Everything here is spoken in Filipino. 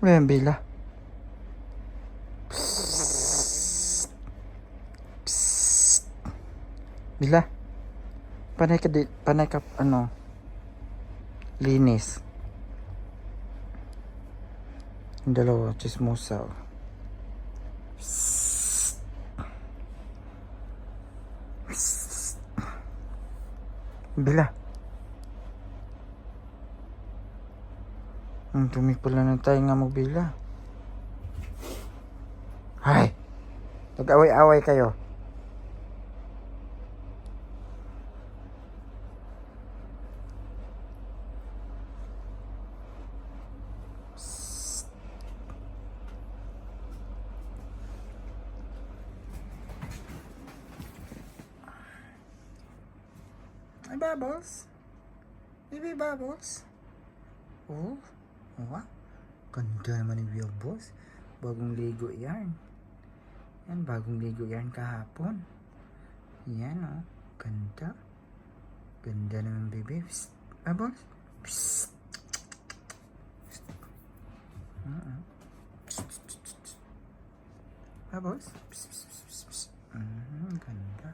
Ano yan, Bila? Bila? Panay ka, ano, linis. Yung dalawa, chismosa. Oh. Bila? Ang dumi pala ng tainga mo, Bila. Hay! Nag-away-away kayo. Ay, Bubbles? Baby Bubbles? Oh, wow. Ganda naman ni Bubbles. Bagong ligo yan. Yan, bagong ligo yan kahapon. Yan, oh. Ganda. Ganda naman, baby. Psst. Bubbles? Psst. Psst. Psst, psst, psst, psst. Bubbles? Psst, psst, psst, psst. Ganda.